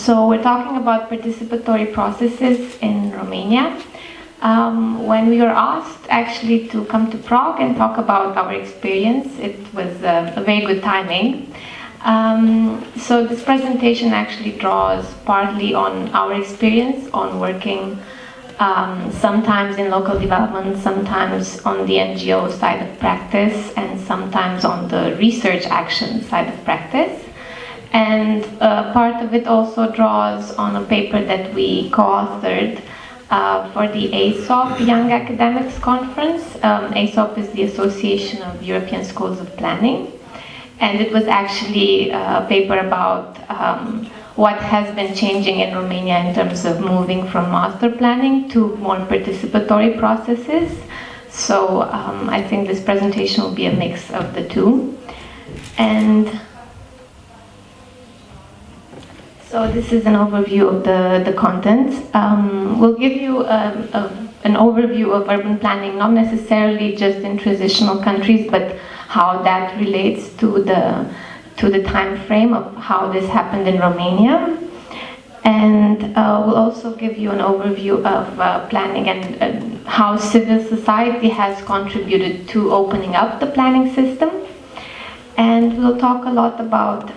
So we're talking about participatory processes in Romania. When we were asked actually to come to Prague and talk about our experience, it was a very good timing. So this presentation actually draws partly on our experience on working sometimes in local development, sometimes on the NGO side of practice, and sometimes on the research action side of practice. And part of it also draws on a paper that we co-authored for the ASOP Young Academics Conference. ASOP is the Association of European Schools of Planning. And it was actually a paper about what has been changing in Romania in terms of moving from master planning to more participatory processes. So I think this presentation will be a mix of the two. And so this is an overview of the content. We'll give you an overview of urban planning, not necessarily just in transitional countries, but how that relates to the time frame of how this happened in Romania. And we'll also give you an overview of planning and how civil society has contributed to opening up the planning system. And we'll talk a lot about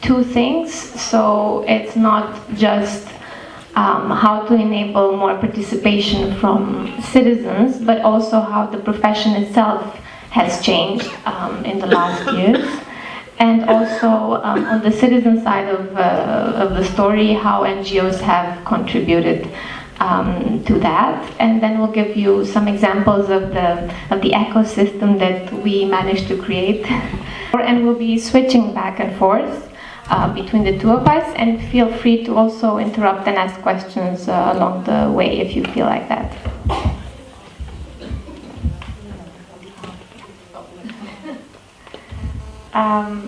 two things. So it's not just how to enable more participation from citizens, but also how the profession itself has changed in the last years. And also on the citizen side of the story, how NGOs have contributed to that. And then we'll give you some examples of the ecosystem that we managed to create. And we'll be switching back and forth between the two of us, and feel free to also interrupt and ask questions along the way if you feel like that.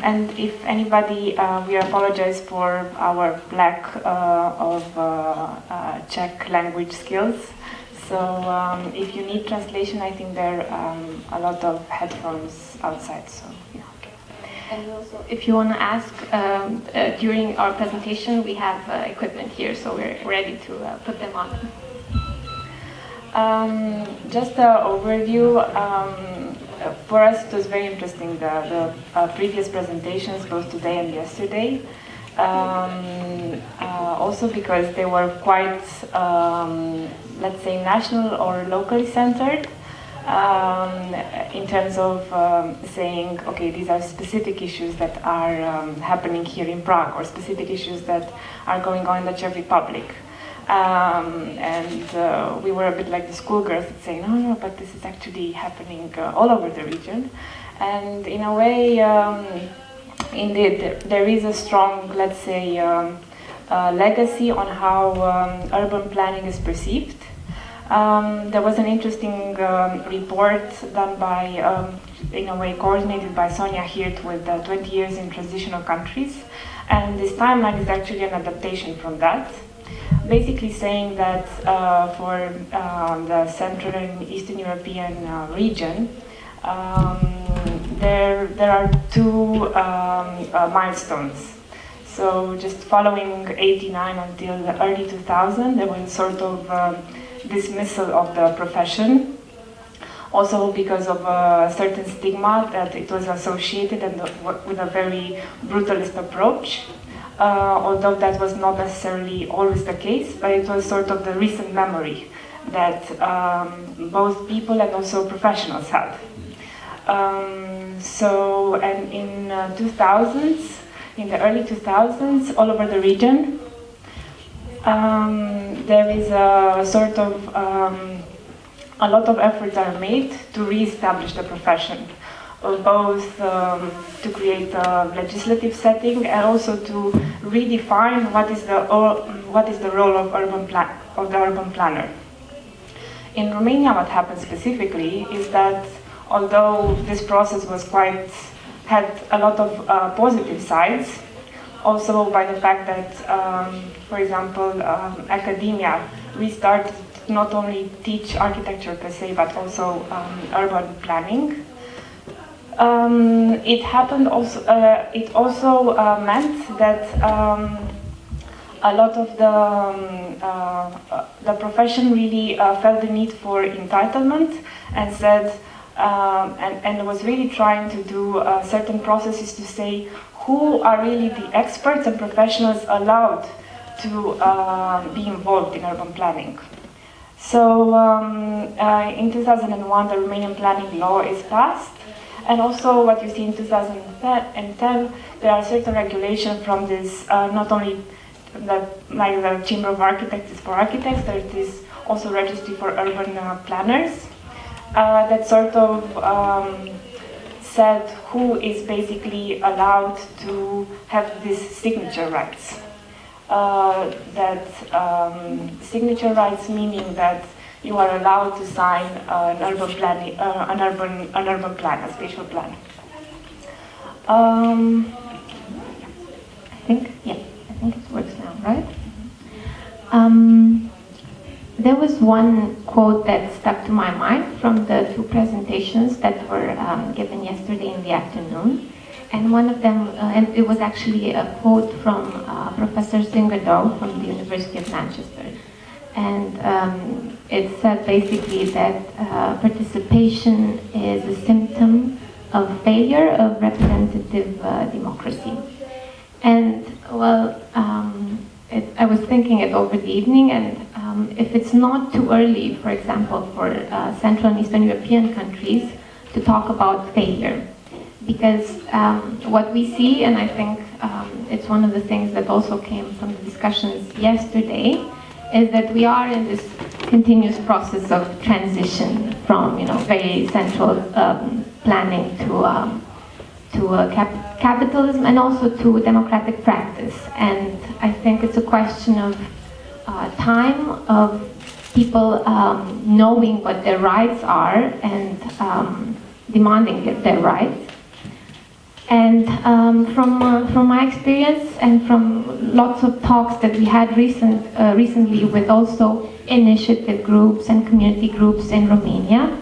And if anybody, we apologize for our lack of Czech language skills. So if you need translation, I think there are a lot of headphones outside. So yeah. And also, if you want to ask during our presentation, we have equipment here, so we're ready to put them on. Just an overview. For us, it was very interesting, the previous presentations, both today and yesterday. Also because they were quite, let's say, national or locally centered. In terms of saying, okay, these are specific issues that are happening here in Prague, or specific issues that are going on in the Czech Republic. And we were a bit like the schoolgirls saying, no, but this is actually happening all over the region. And in a way, indeed, there is a strong, let's say, legacy on how urban planning is perceived. There was an interesting report done by, in a way, coordinated by Sonia Hirt with 20 years in transitional countries. And this timeline is actually an adaptation from that. Basically saying that for the Central and Eastern European region, there are two milestones. So just following 89 until the early 2000, there was sort of dismissal of the profession, also because of a certain stigma that it was associated with a very brutalist approach, although that was not necessarily always the case, but it was sort of the recent memory that both people and also professionals had. So, and in 2000s, in the early 2000s, all over the region, there is a sort of a lot of efforts are made to re-establish the profession, both to create a legislative setting and also to redefine what is the role of the urban planner. In Romania, what happened specifically is that although this process was had a lot of positive sides, also by the fact that, for example, academia restarted to not only teach architecture per se, but also urban planning. It happened also. It also meant that a lot of the profession really felt the need for entitlement and said, and was really trying to do certain processes to say who are really the experts and professionals allowed to be involved in urban planning. So in 2001, the Romanian planning law is passed, and also what you see in 2010, there are certain regulations from this, not only like the Chamber of Architects is for architects, there is also registry for urban planners, that sort of said who is basically allowed to have these signature rights. Signature rights meaning that you are allowed to sign an urban plan, a spatial plan. I think it works now, right? There was one quote that stuck to my mind from the two presentations that were given yesterday in the afternoon. And one of them, and it was actually a quote from Professor Zingerdow from the University of Manchester. And it said basically that participation is a symptom of failure of representative democracy. And well, I was thinking it over the evening, and if it's not too early, for example, for Central and Eastern European countries to talk about failure, because what we see, and I think it's one of the things that also came from the discussions yesterday, is that we are in this continuous process of transition from, very central planning to capitalism and also to democratic practice. And I think it's a question of time, of people knowing what their rights are and demanding their rights. And from my experience and from lots of talks that we had recently with also initiative groups and community groups in Romania,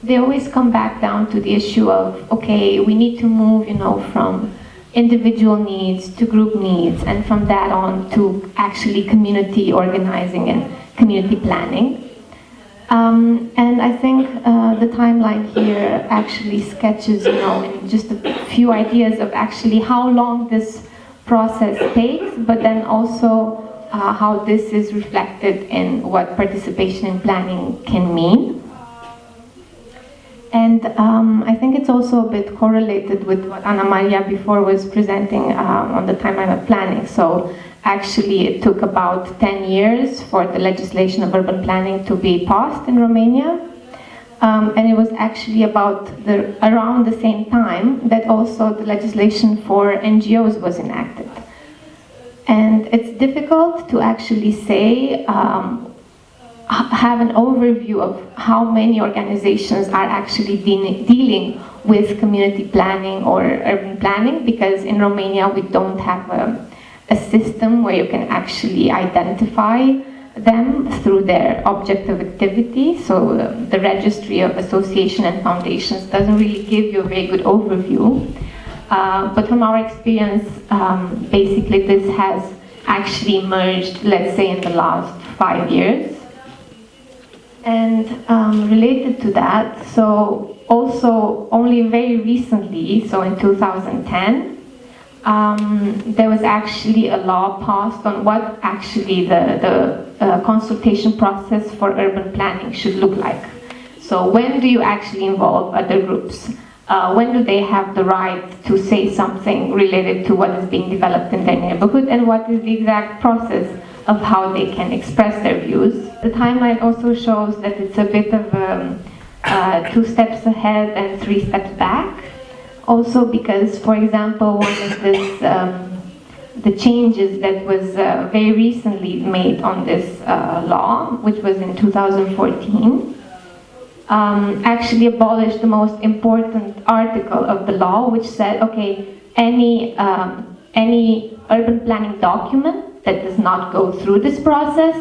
they always come back down to the issue of, okay, we need to move, from individual needs to group needs, and from that on to actually community organizing and community planning. And I think the timeline here actually sketches, in just a few ideas of actually how long this process takes, but then also how this is reflected in what participation in planning can mean. And I think it's also a bit correlated with what Anamarie before was presenting on the timeline of planning. So actually it took about 10 years for the legislation of urban planning to be passed in Romania. And it was actually around the same time that also the legislation for NGOs was enacted. And it's difficult to actually say, have an overview of how many organizations are actually dealing with community planning or urban planning, because in Romania we don't have a system where you can actually identify them through their object of activity. So the registry of association and foundations doesn't really give you a very good overview. But from our experience, basically this has actually emerged, let's say, in the last 5 years. And related to that, so also only very recently, so in 2010, there was actually a law passed on what actually the consultation process for urban planning should look like. So when do you actually involve other groups? When do they have the right to say something related to what is being developed in their neighborhood, and what is the exact process of how they can express their views? The timeline also shows that it's a bit of 2 steps ahead and 3 steps back. Also because, for example, one of the changes that was very recently made on this law, which was in 2014, actually abolished the most important article of the law, which said, okay, any urban planning document that does not go through this process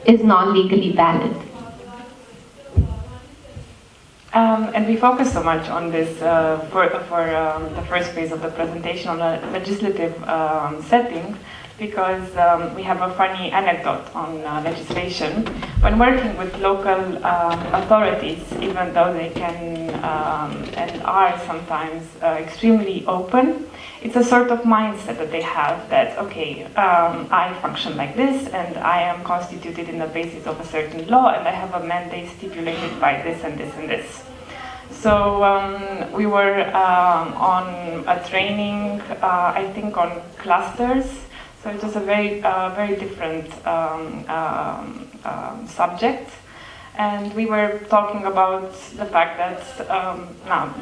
is not legally valid. And we focus so much on this for the first phase of the presentation on a legislative setting, because we have a funny anecdote on legislation. When working with local authorities, even though they can and are sometimes extremely open, it's a sort of mindset that they have that, okay, I function like this and I am constituted in the basis of a certain law and I have a mandate stipulated by this and this and this. So we were on a training, I think on clusters, so it was a very different subject. And we were talking about the fact that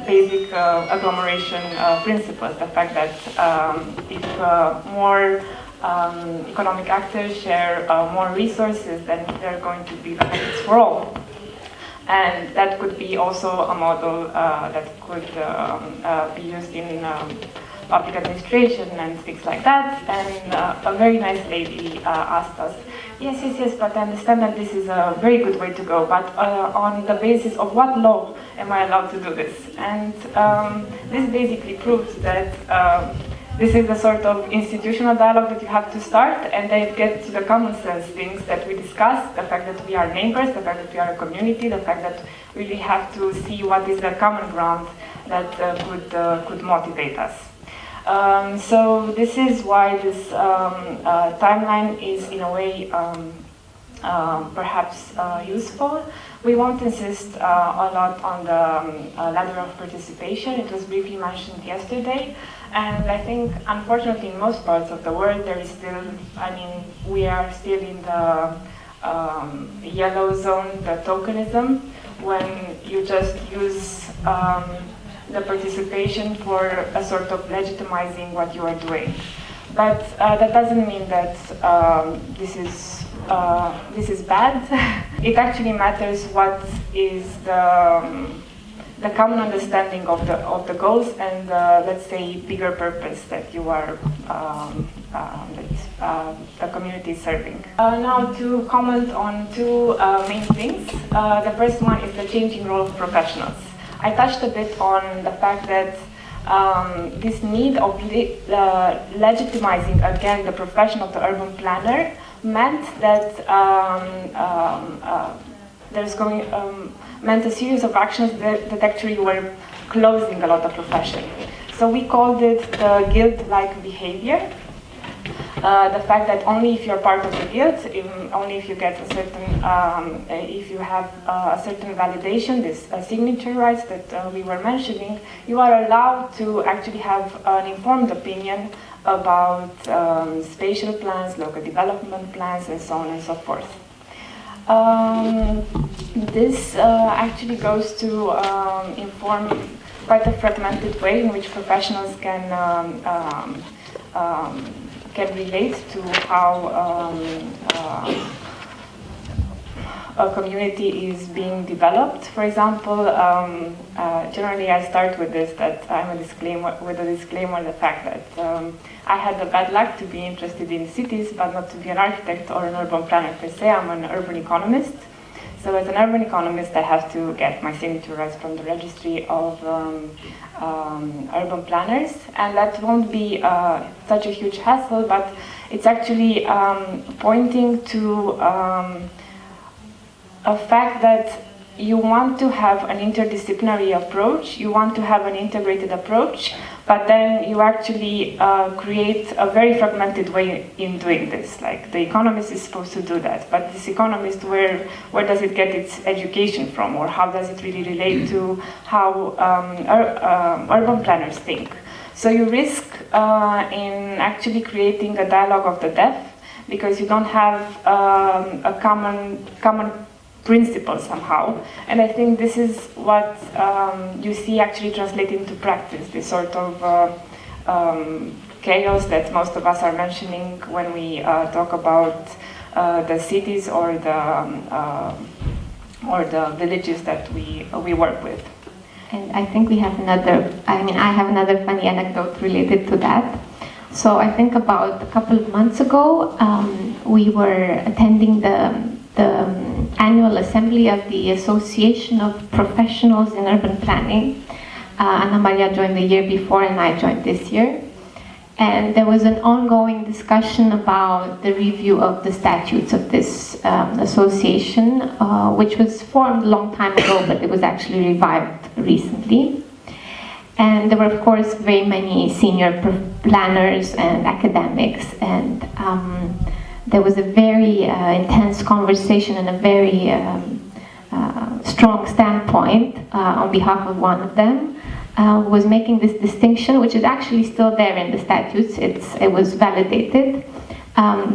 basic agglomeration principles, the fact that if more economic actors share more resources, then there are going to be benefits for all. And that could be also a model that could be used in public administration and things like that. And a very nice lady asked us, yes, but I understand that this is a very good way to go, but on the basis of what law am I allowed to do this? And this basically proves that this is the sort of institutional dialogue that you have to start, and then get to the common sense things that we discuss, the fact that we are neighbors, the fact that we are a community, the fact that we really have to see what is the common ground that could motivate us. So this is why this timeline is in a way perhaps useful. We won't insist a lot on the ladder of participation. It was briefly mentioned yesterday. And I think, unfortunately, in most parts of the world, there is still, we are still in the yellow zone, the tokenism, when you just use the participation for a sort of legitimizing what you are doing. But that doesn't mean that this is bad. It actually matters what is the common understanding of the goals and let's say bigger purpose that you are the community is serving. Now to comment on two main things. The first one is the changing role of professionals. I touched a bit on the fact that this need of legitimizing again the profession of the urban planner meant that meant a series of actions that actually were closing a lot of profession. So we called it the guild-like behavior. The fact that only if you're part of the guild, only if you get a certain, if you have a certain validation, this signature rights that we were mentioning, you are allowed to actually have an informed opinion about spatial plans, local development plans, and so on and so forth. This actually goes to inform quite a fragmented way in which professionals can relate to how a community is being developed. For example, generally I start with this, that I'm a disclaimer, the fact that I had the bad luck to be interested in cities, but not to be an architect or an urban planner per se. I'm an urban economist. So as an urban economist, I have to get my signature rights from the registry of urban planners, and that won't be such a huge hassle, but it's actually pointing to a fact that you want to have an interdisciplinary approach, you want to have an integrated approach, but then you actually create a very fragmented way in doing this. Like, the economist is supposed to do that, but this economist, where does it get its education from, or how does it really relate to how urban planners think? So you risk in actually creating a dialogue of the deaf, because you don't have a common principle somehow. And I think this is what you see actually translated into practice, this sort of chaos that most of us are mentioning when we talk about the cities or the villages that we work with. And I think we have another, I have another funny anecdote related to that. So I think about a couple of months ago, we were attending the annual assembly of the Association of Professionals in Urban Planning. Anamarie joined the year before and I joined this year. And there was an ongoing discussion about the review of the statutes of this association, which was formed a long time ago, but it was actually revived recently. And there were, of course, very many senior planners and academics, and there was a very intense conversation and a very strong standpoint on behalf of one of them. Was making this distinction, which is actually still there in the statutes. It was validated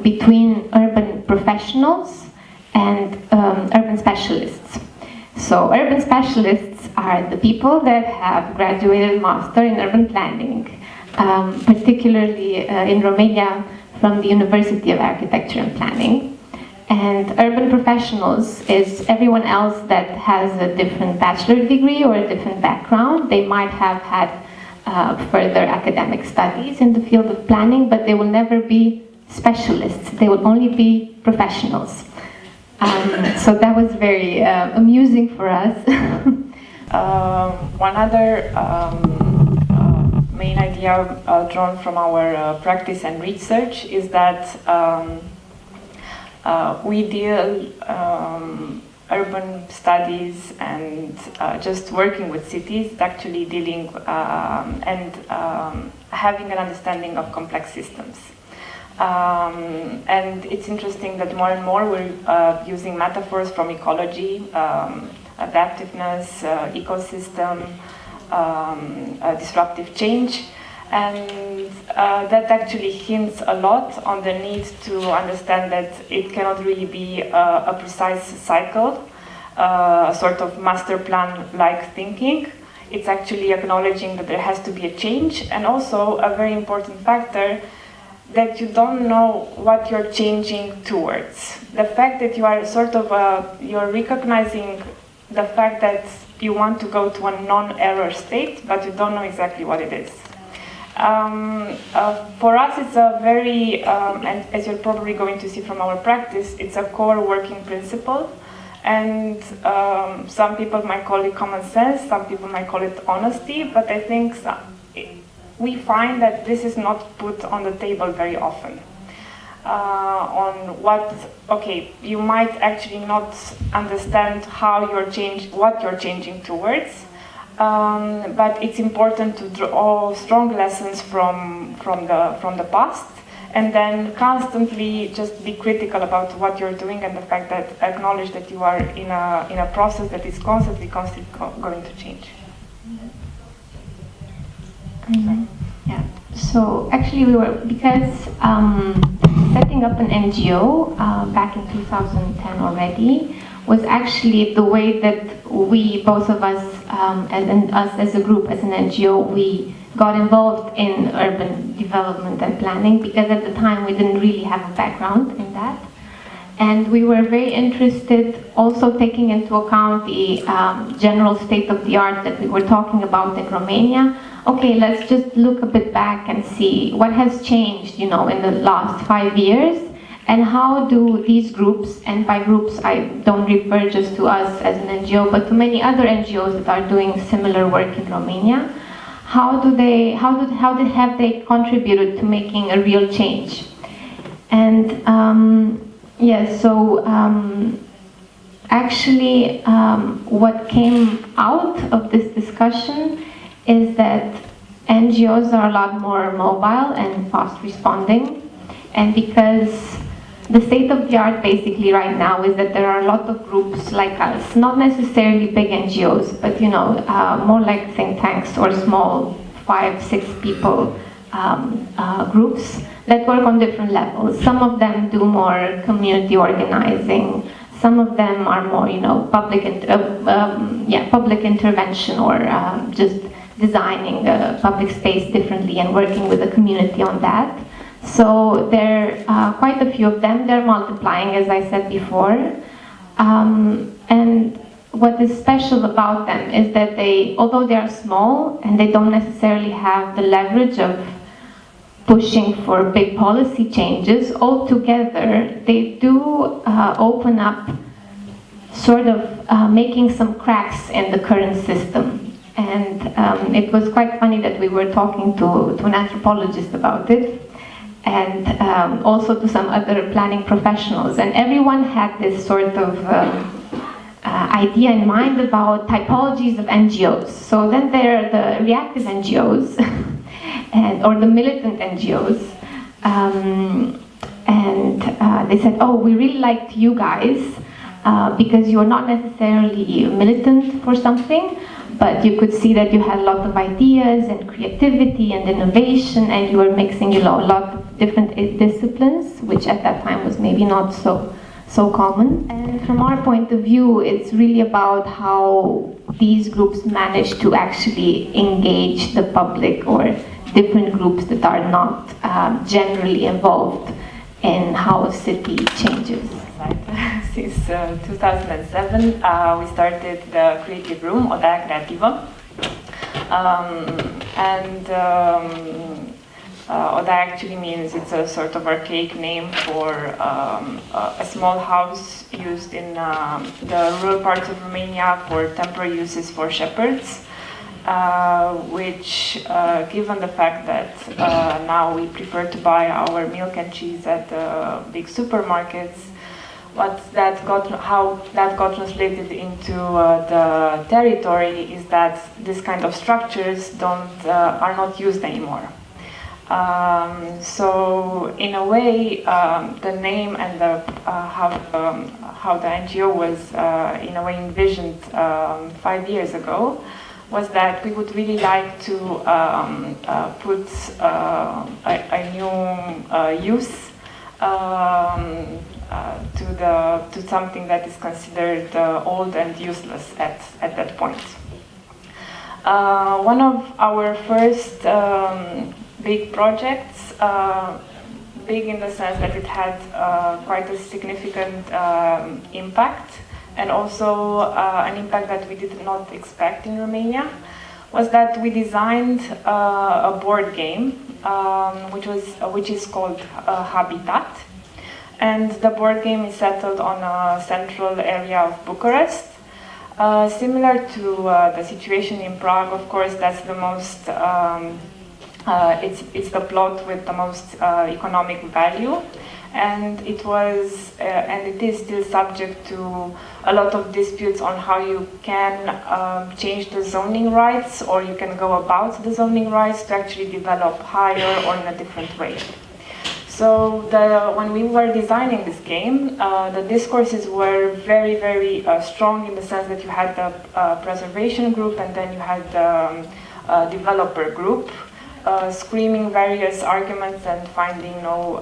between urban professionals and urban specialists. So urban specialists are the people that have graduated master in urban planning, particularly in Romania from the University of Architecture and Planning. And urban professionals is everyone else that has a different bachelor degree or a different background. They might have had further academic studies in the field of planning, but they will never be specialists. They will only be professionals. So that was very amusing for us. One other main idea drawn from our practice and research is that we deal urban studies and just working with cities, actually dealing and having an understanding of complex systems. And it's interesting that more and more we're using metaphors from ecology, adaptiveness, ecosystem, disruptive change. And that actually hints a lot on the need to understand that it cannot really be a precise cycle, a sort of master plan-like thinking. It's actually acknowledging that there has to be a change, and also a very important factor that you don't know what you're changing towards. The fact that you are you're recognizing the fact that you want to go to a non-error state, but you don't know exactly what it is. For us, it's a very, and as you're probably going to see from our practice, it's a core working principle. And some people might call it common sense, some people might call it honesty, but I think we find that this is not put on the table very often. On you might actually not understand what you're changing towards. But it's important to draw strong lessons from the past, and then constantly just be critical about what you're doing, and the fact that acknowledge that you are in a process that is constantly going to change. Yeah. So actually, because setting up an NGO back in 2010 already was actually the way that we, both of us, us as a group, as an NGO, we got involved in urban development and planning, because at the time we didn't really have a background in that. And we were very interested, also taking into account the general state of the art that we were talking about in Romania. Okay, let's just look a bit back and see what has changed, in the last 5 years. And how do these groups, and by groups I don't refer just to us as an NGO, but to many other NGOs that are doing similar work in Romania, have they contributed to making a real change? And actually what came out of this discussion is that NGOs are a lot more mobile and fast responding, and because the state of the art basically right now is that there are a lot of groups like us, not necessarily big NGOs, but more like think tanks or small 5-6 people groups that work on different levels. Some of them do more community organizing, some of them are more public intervention, or just designing a public space differently and working with the community on that. So there are quite a few of them. They're multiplying, as I said before. And what is special about them is that although they are small and they don't necessarily have the leverage of pushing for big policy changes, altogether they do open up sort of making some cracks in the current system. And it was quite funny that we were talking to an anthropologist about it, and also to some other planning professionals. And everyone had this sort of idea in mind about typologies of NGOs. So then there are the reactive NGOs, or the militant NGOs. They said, oh, we really liked you guys because you're not necessarily militant for something, but you could see that you had a lot of ideas and creativity and innovation, and you were mixing a lot of different disciplines, which at that time was maybe not so common. And from our point of view, it's really about how these groups manage to actually engage the public or different groups that are not generally involved in how a city changes. Since 2007, we started the creative room, Odaja Creativă. Odaja actually means it's a sort of archaic name for a small house used in the rural parts of Romania for temporary uses for shepherds. Which, given the fact that now we prefer to buy our milk and cheese at the big supermarkets, how that got translated into the territory is that this kind of structures are not used anymore. So in a way, the name and how the NGO was in a way envisioned 5 years ago was that we would really like to put a new use to something that is considered old and useless at that point. One of our first big projects, big in the sense that it had quite a significant impact, and also an impact that we did not expect in Romania, was that we designed a board game which is called Habitat. And the board game is settled on a central area of Bucharest. Similar to the situation in Prague, of course, that's the most, it's the plot with the most economic value. And it was, and it is still subject to a lot of disputes on how you can change the zoning rights, or you can go about the zoning rights to actually develop higher or in a different way. So when we were designing this game, the discourses were very, very strong in the sense that you had the preservation group and then you had the developer group screaming various arguments and finding no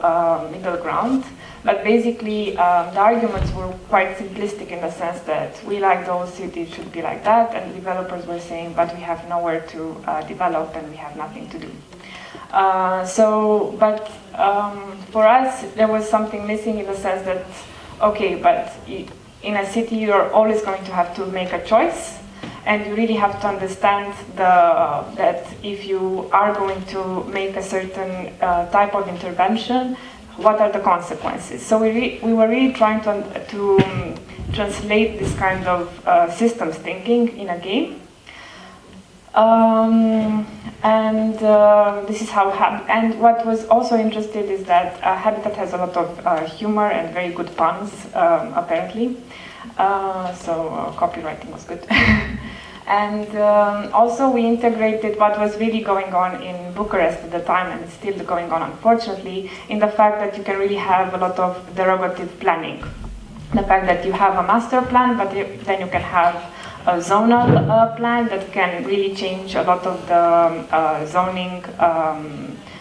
middle ground. But basically, the arguments were quite simplistic in the sense that we like the whole city should be like that, and developers were saying, but we have nowhere to develop and we have nothing to do. For us, there was something missing in the sense that, okay, but in a city you're always going to have to make a choice, and you really have to understand that if you are going to make a certain type of intervention, what are the consequences? So we were really trying to translate this kind of systems thinking in a game. This is how and what was also interesting is that Habitat has a lot of humor and very good puns, apparently. So copywriting was good. And also we integrated what was really going on in Bucharest at the time, and it's still going on, unfortunately, in the fact that you can really have a lot of derogative planning. The fact that you have a master plan, but then you can have a zonal plan that can really change a lot of the zoning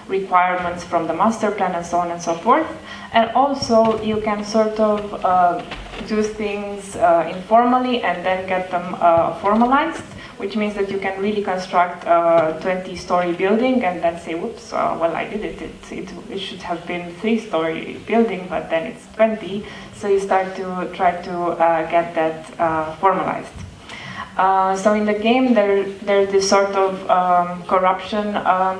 requirements from the master plan and so on and so forth. And also you can sort of do things informally and then get them formalized, which means that you can really construct a 20-story building and then say, whoops, well, I did it. It should have been 3-story building, but then it's 20. So you start to try to get that formalized. So in the game, there are this sort of corruption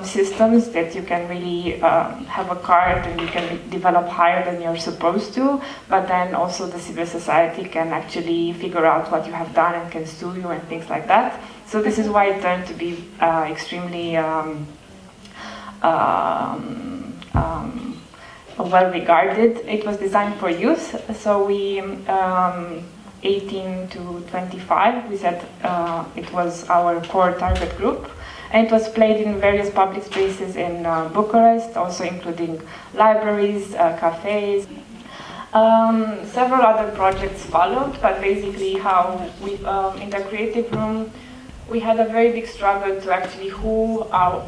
systems that you can really have a card and you can develop higher than you're supposed to, but then also the civil society can actually figure out what you have done and can sue you and things like that. So this is why it turned to be extremely well regarded. It was designed for youth, so we 18 to 25, we said it was our core target group, and it was played in various public spaces in Bucharest, also including libraries, cafes. Several other projects followed, but basically how we, in the creative room, we had a very big struggle to actually who are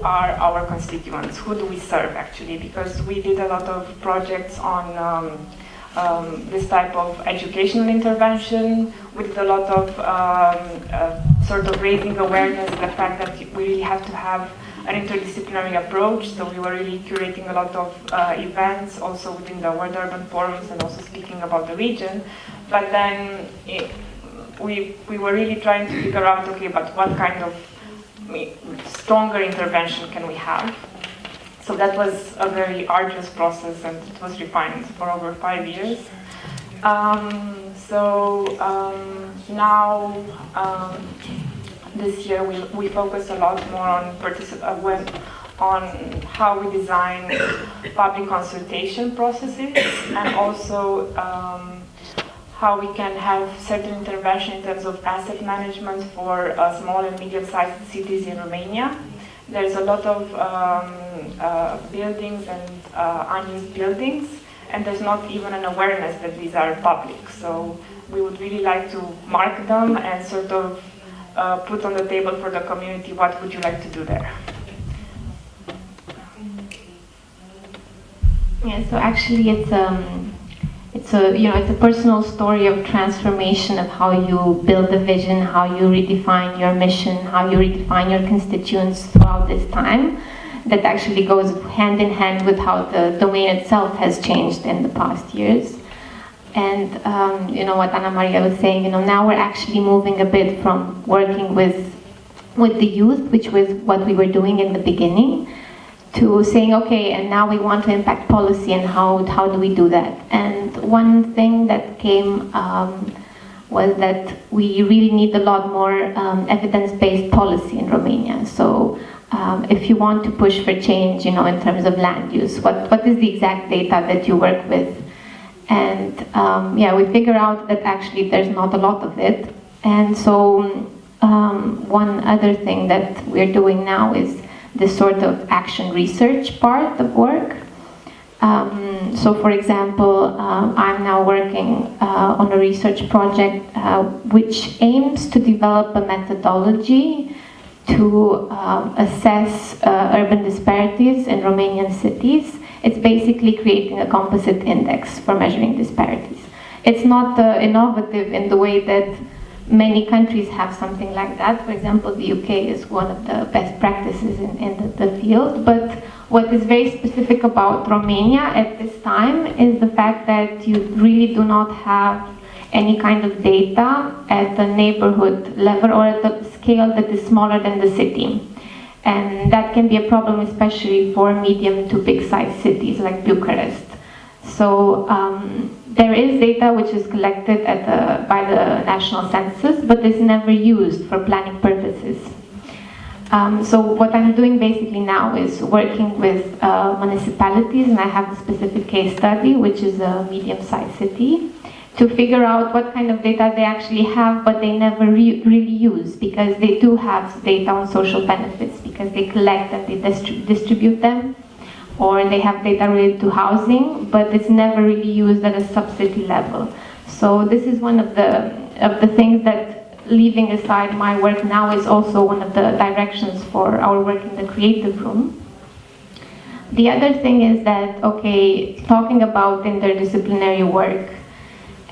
our constituents, who do we serve actually, because we did a lot of projects on this type of educational intervention. We did a lot of sort of raising awareness, the fact that we really have to have an interdisciplinary approach, so we were really curating a lot of events also within the World Urban Forums and also speaking about the region. But then we were really trying to figure out, okay, but what kind of stronger intervention can we have? So that was a very arduous process, and it was refined for over 5 years. Now, this year we focus a lot more on how we design public consultation processes, and also how we can have certain intervention in terms of asset management for small and medium-sized cities in Romania. There's a lot of buildings and unused buildings, and there's not even an awareness that these are public. So we would really like to mark them and sort of put on the table for the community, what would you like to do there? Yeah, so actually it's a personal story of transformation of how you build a vision, how you redefine your mission, how you redefine your constituents throughout this time. That actually goes hand in hand with how the domain itself has changed in the past years. And what Anamarie was saying, now we're actually moving a bit from working with the youth, which was what we were doing in the beginning, to saying, okay, and now we want to impact policy, and how do we do that? And one thing that came was that we really need a lot more evidence-based policy in Romania. So if you want to push for change, in terms of land use, what is the exact data that you work with? And we figure out that actually there's not a lot of it. And so one other thing that we're doing now is this sort of action research part of work. So for example, I'm now working on a research project which aims to develop a methodology to assess urban disparities in Romanian cities. It's basically creating a composite index for measuring disparities. It's not innovative in the way that many countries have something like that. For example, the UK is one of the best practices in the field. But what is very specific about Romania at this time is the fact that you really do not have any kind of data at the neighborhood level or at the scale that is smaller than the city. And that can be a problem, especially for medium to big sized cities like Bucharest. So there is data which is collected by the national census, but is never used for planning purposes. So what I'm doing basically now is working with municipalities, and I have a specific case study, which is a medium-sized city, to figure out what kind of data they actually have, but they never really use, because they do have data on social benefits, because they collect and they distribute them, or they have data related to housing, but it's never really used at a sub-city level. So this is one of the things that, leaving aside my work now, is also one of the directions for our work in the creative room. The other thing is that, okay, talking about interdisciplinary work,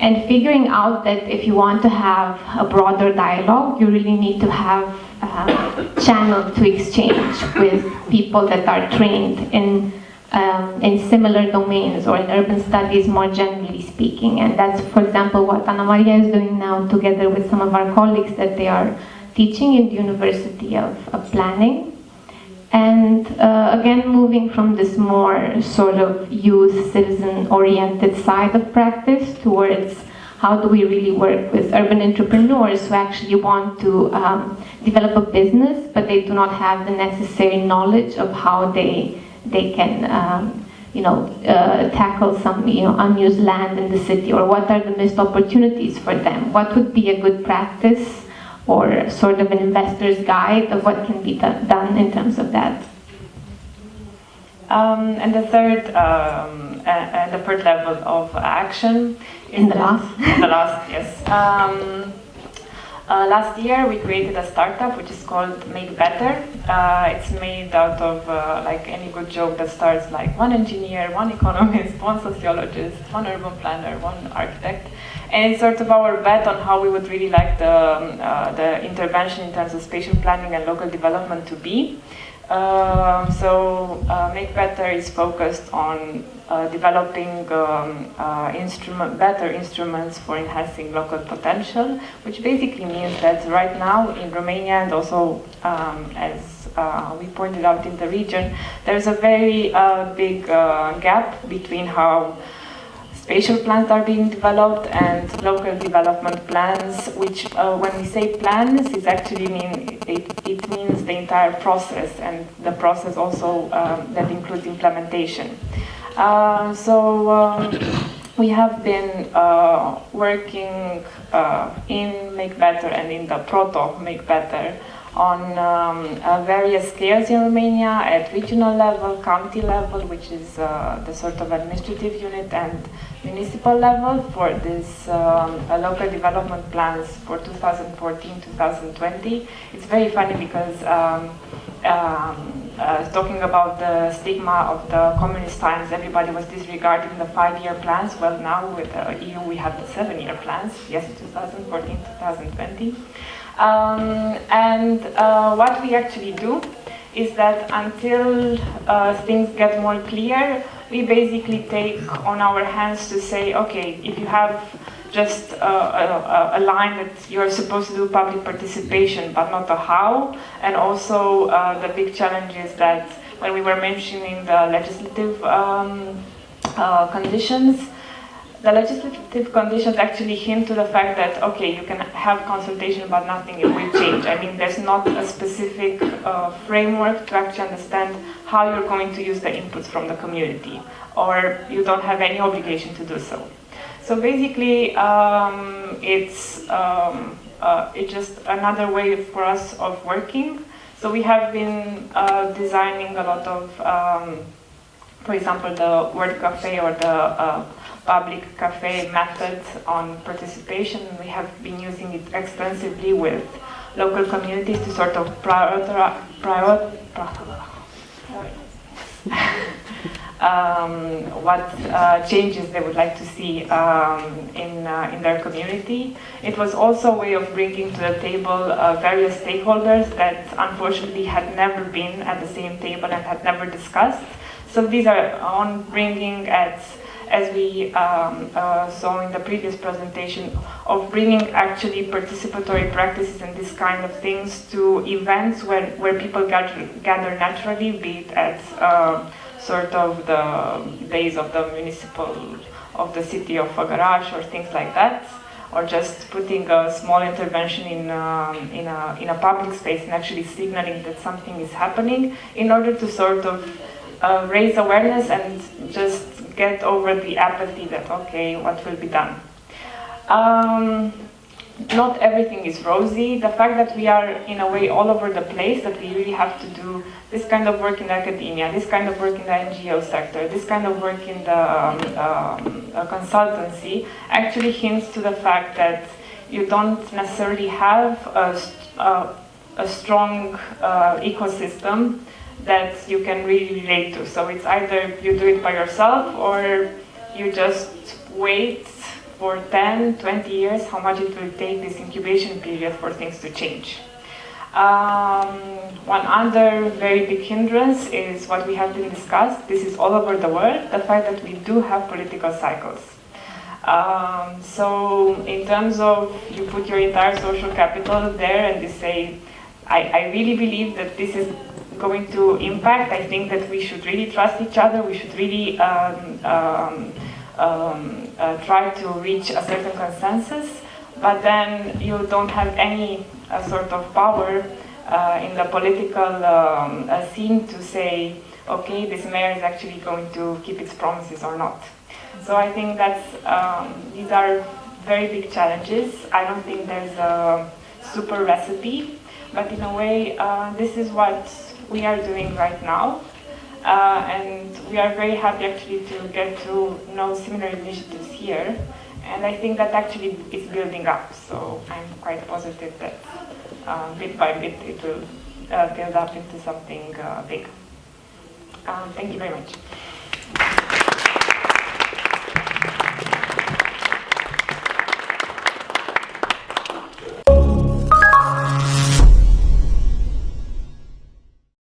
and figuring out that if you want to have a broader dialogue, you really need to have a channel to exchange with people that are trained in in similar domains or in urban studies more generally speaking. And that's, for example, what Anamarie is doing now together with some of our colleagues that they are teaching in the University of Planning. And again, moving from this more sort of youth, citizen-oriented side of practice towards how do we really work with urban entrepreneurs who actually want to develop a business, but they do not have the necessary knowledge of how they can tackle some unused land in the city, or what are the missed opportunities for them. What would be a good practice or sort of an investor's guide of what can be done in terms of that? And the third level of action is in the last yes. Last year we created a startup which is called Make Better. It's made out of like any good joke that starts like one engineer, one economist, one sociologist, one urban planner, one architect. And it's sort of our bet on how we would really like the intervention in terms of spatial planning and local development to be. Make Better is focused on developing better instruments for enhancing local potential, which basically means that right now in Romania, and also as we pointed out in the region, there's a very big gap between how spatial plans are being developed and local development plans, which when we say plans, it actually it means the entire process, and the process also that includes implementation. We have been working in Make Better and in the Proto Make Better on various scales in Romania, at regional level, county level, which is the sort of administrative unit, and municipal level for this local development plans for 2014-2020. It's very funny because talking about the stigma of the communist times, everybody was disregarding the 5-year plans. Well, now with the EU we have the 7-year plans, yes, 2014-2020. What we actually do is that until things get more clear, we basically take on our hands to say, okay, if you have just a line that you're supposed to do public participation, but not a how, and also the big challenge is that when we were mentioning the legislative conditions, the legislative conditions actually hint to the fact that, okay, you can have consultation, but nothing will change. I mean, there's not a specific framework to actually understand how you're going to use the inputs from the community, or you don't have any obligation to do so. So basically, it's just another way for us of working. So we have been designing a lot of, for example, the word cafe or the public cafe method on participation. We have been using it extensively with local communities to sort of what changes they would like to see in their community. It was also a way of bringing to the table various stakeholders that unfortunately had never been at the same table and had never discussed. So these are on bringing as we saw in the previous presentation, of bringing actually participatory practices and this kind of things to events where people gather naturally, be it at sort of the days of the the city of a garage or things like that, or just putting a small intervention in a public space and actually signaling that something is happening in order to sort of raise awareness and just get over the apathy that, okay, what will be done? Not everything is rosy. The fact that we are in a way all over the place, that we really have to do this kind of work in academia, this kind of work in the NGO sector, this kind of work in the consultancy, actually hints to the fact that you don't necessarily have a strong ecosystem that you can really relate to. So it's either you do it by yourself or you just wait for 10, 20 years, how much it will take this incubation period for things to change. One other very big hindrance is what we have been discussed. This is all over the world, the fact that we do have political cycles. So in terms of you put your entire social capital there and you say, I really believe that this is going to impact. I think that we should really trust each other. We should really try to reach a certain consensus. But then you don't have any sort of power in the political scene to say, okay, this mayor is actually going to keep its promises or not. So I think that's these are very big challenges. I don't think there's a super recipe, but in a way, this is what we are doing right now. And we are very happy actually to get to know similar initiatives here. And I think that actually is building up. So I'm quite positive that bit by bit it will build up into something big. Thank you very much.